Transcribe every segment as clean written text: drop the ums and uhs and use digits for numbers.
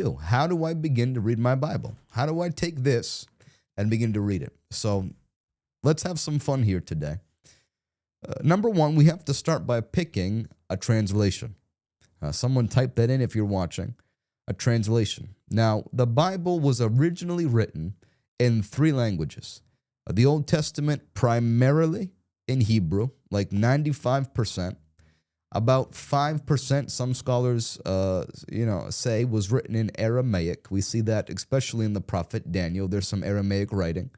do? How do I begin to read my Bible? How do I take this and begin to read it? So let's have some fun here today. Number one, we have to start by picking a translation. Someone type that in if you're watching. A translation. Now, the Bible was originally written in three languages. The Old Testament primarily in Hebrew, like 95%. About 5%, some scholars, say was written in Aramaic. We see that especially in the prophet Daniel. There's some Aramaic writing.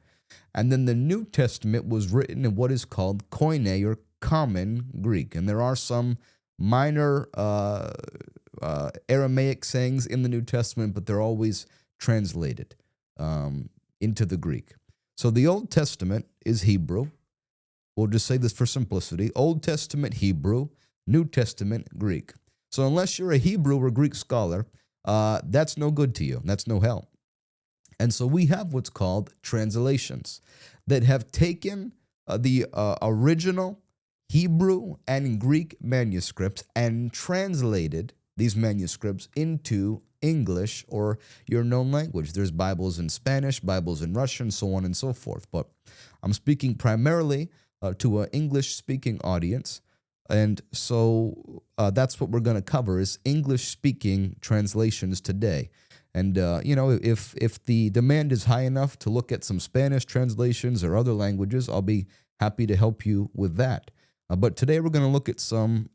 And then the New Testament was written in what is called Koine or Common Greek. And there are some minor Aramaic sayings in the New Testament, but they're always translated into the Greek. So the Old Testament is Hebrew. We'll just say this for simplicity. Old Testament Hebrew, New Testament Greek. So unless you're a Hebrew or Greek scholar, that's no good to you. That's no help. And so we have what's called translations that have taken the original Hebrew and Greek manuscripts and translated these manuscripts into English or your known language. There's Bibles in Spanish, Bibles in Russian, so on and so forth. But I'm speaking primarily to an English-speaking audience. And so that's what we're going to cover is English-speaking translations today. And, if the demand is high enough to look at some Spanish translations or other languages, I'll be happy to help you with that. But today we're going to look at some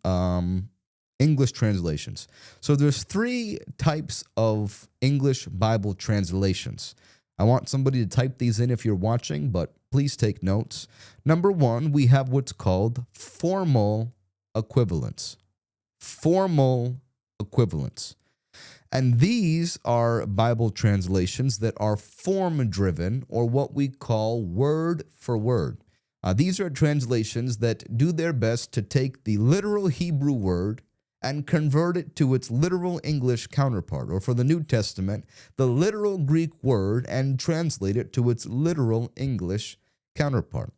English translations. So there's three types of English Bible translations. I want somebody to type these in if you're watching, but please take notes. Number one, we have what's called formal equivalents. Formal equivalents. And these are Bible translations that are form-driven, or what we call word for word. These are translations that do their best to take the literal Hebrew word and convert it to its literal English counterpart, or for the New Testament, the literal Greek word and translate it to its literal English counterpart.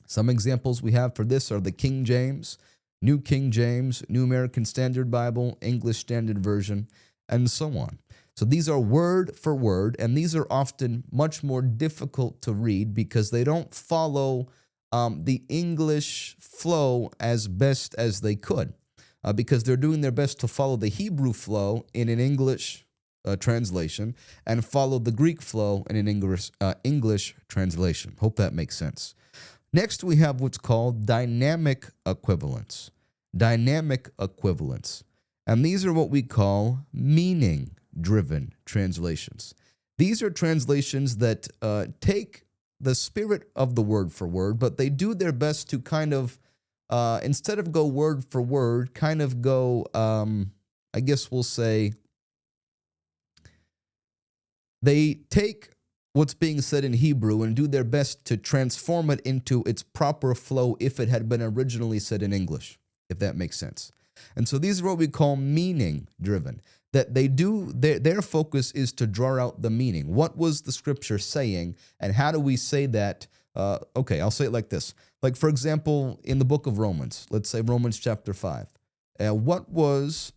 Some examples we have for this are the King James, New King James, New American Standard Bible, English Standard Version, and so on. So these are word for word, and these are often much more difficult to read because they don't follow the English flow as best as they could, because they're doing their best to follow the Hebrew flow in an English translation and follow the Greek flow in an English translation. Hope that makes sense. Next, we have what's called dynamic equivalents. Dynamic equivalents. And these are what we call meaning-driven translations. These are translations that take the spirit of the word for word, but they do their best to kind of, instead of go word for word, kind of go, I guess we'll say, they take what's being said in Hebrew and do their best to transform it into its proper flow if it had been originally said in English, if that makes sense. And so these are what we call meaning-driven, that they do, their focus is to draw out the meaning. What was the scripture saying, and how do we say that? Okay, I'll say it like this. Like, for example, in the book of Romans, let's say Romans chapter 5. What was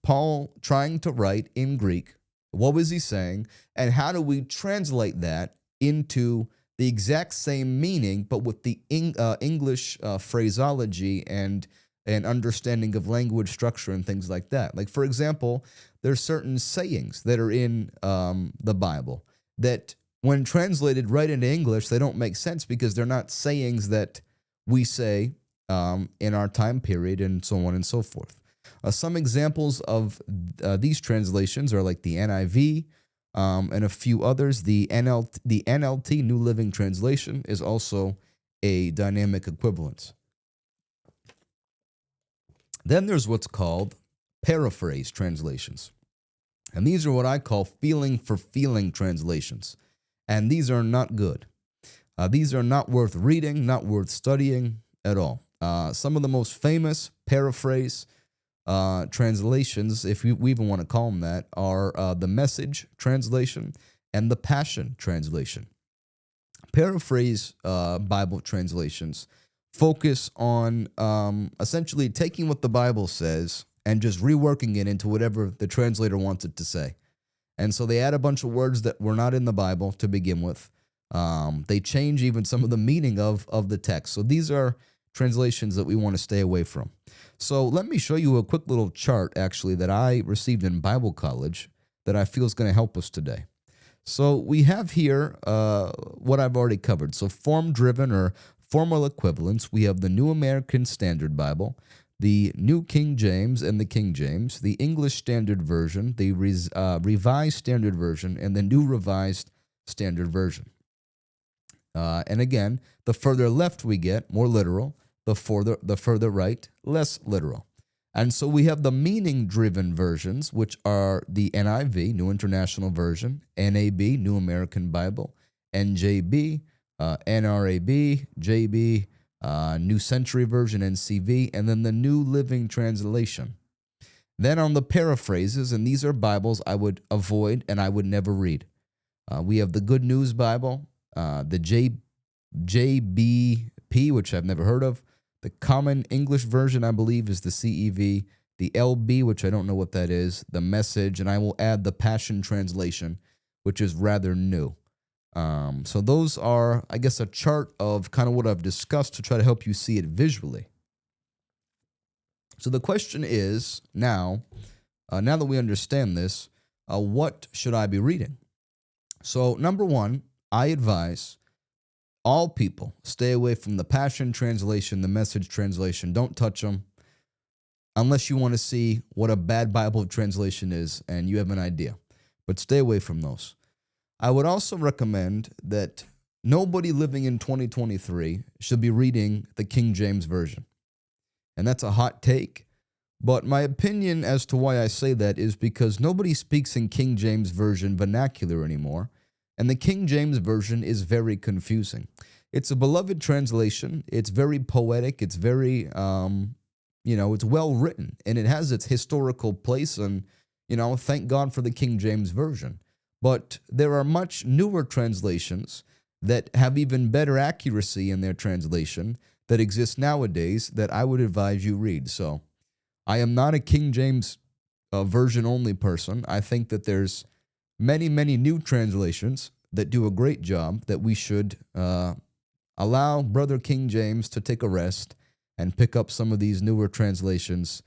Paul trying to write in Greek? What was he saying? And how do we translate that into the exact same meaning, but with the English phraseology and understanding of language structure and things like that? Like, for example, there's certain sayings that are in the Bible that when translated right into English, they don't make sense because they're not sayings that we say in our time period and so on and so forth. Some examples of these translations are like the NIV and a few others. The NLT, New Living Translation, is also a dynamic equivalence. Then there's what's called paraphrase translations. And these are what I call feeling for feeling translations. And these are not good. These are not worth reading, not worth studying at all. Some of the most famous paraphrase translations, if we even want to call them that, are the Message translation and the Passion translation. Paraphrase Bible translations focus on essentially taking what the Bible says and just reworking it into whatever the translator wants it to say. And so they add a bunch of words that were not in the Bible to begin with. They change even some of the meaning of the text. So these are translations that we want to stay away from. So let me show you a quick little chart, actually, that I received in Bible college that I feel is going to help us today. So we have here what I've already covered. So form-driven or formal equivalents, we have the New American Standard Bible, the New King James and the King James, the English Standard Version, the Revised Standard Version, and the New Revised Standard Version. And again, the further left we get, more literal. The further right, less literal. And so we have the meaning-driven versions, which are the NIV, New International Version, NAB, New American Bible, NJB, NRAB, JB, New Century Version, NCV, and then the New Living Translation. Then on the paraphrases, and these are Bibles I would avoid and I would never read. We have the Good News Bible, the JBP, which I've never heard of. The Common English Version, I believe, is the CEV. The LB, which I don't know what that is. The Message, and I will add the Passion Translation, which is rather new. So those are, I guess, a chart of kind of what I've discussed to try to help you see it visually. So the question is, now that we understand this, what should I be reading? So number one, I advise all people stay away from the Passion Translation, the Message Translation. Don't touch them unless you want to see what a bad Bible translation is and you have an idea. But stay away from those. I would also recommend that nobody living in 2023 should be reading the King James Version. And that's a hot take, but my opinion as to why I say that is because nobody speaks in King James Version vernacular anymore. And the King James Version is very confusing. It's a beloved translation. It's very poetic. It's very, it's well written. And it has its historical place. And, thank God for the King James Version. But there are much newer translations that have even better accuracy in their translation that exist nowadays that I would advise you read. So I am not a King James Version only person. I think that there's many, many new translations that do a great job that we should allow Brother King James to take a rest and pick up some of these newer translations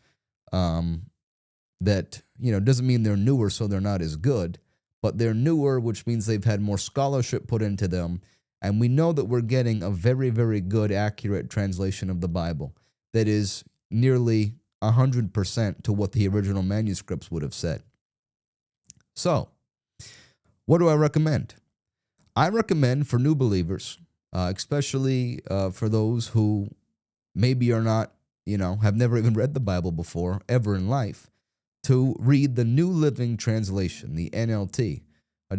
that, doesn't mean they're newer so they're not as good, but they're newer, which means they've had more scholarship put into them. And we know that we're getting a very, very good, accurate translation of the Bible that is nearly 100% to what the original manuscripts would have said. So, what do I recommend? I recommend for new believers, especially for those who maybe are not, have never even read the Bible before, ever in life, to read the New Living Translation, the NLT.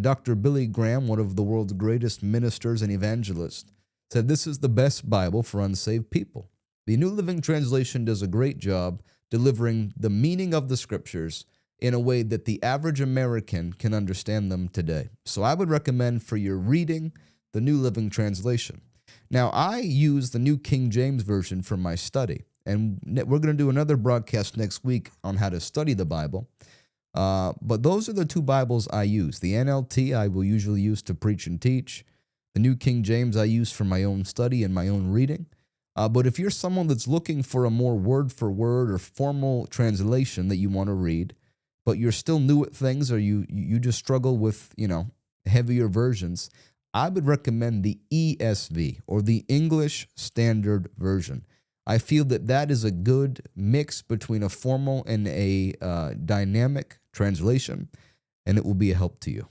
Dr. Billy Graham, one of the world's greatest ministers and evangelists, said this is the best Bible for unsaved people. The New Living Translation does a great job delivering the meaning of the scriptures in a way that the average American can understand them today. So I would recommend for your reading the New Living Translation. Now, I use the New King James Version for my study, and we're going to do another broadcast next week on how to study the Bible. But those are the two Bibles I use. The NLT I will usually use to preach and teach. The New King James I use for my own study and my own reading. But if you're someone that's looking for a more word-for-word or formal translation that you want to read, but you're still new at things or you just struggle with, heavier versions, I would recommend the ESV or the English Standard Version. I feel that is a good mix between a formal and a dynamic translation, and it will be a help to you.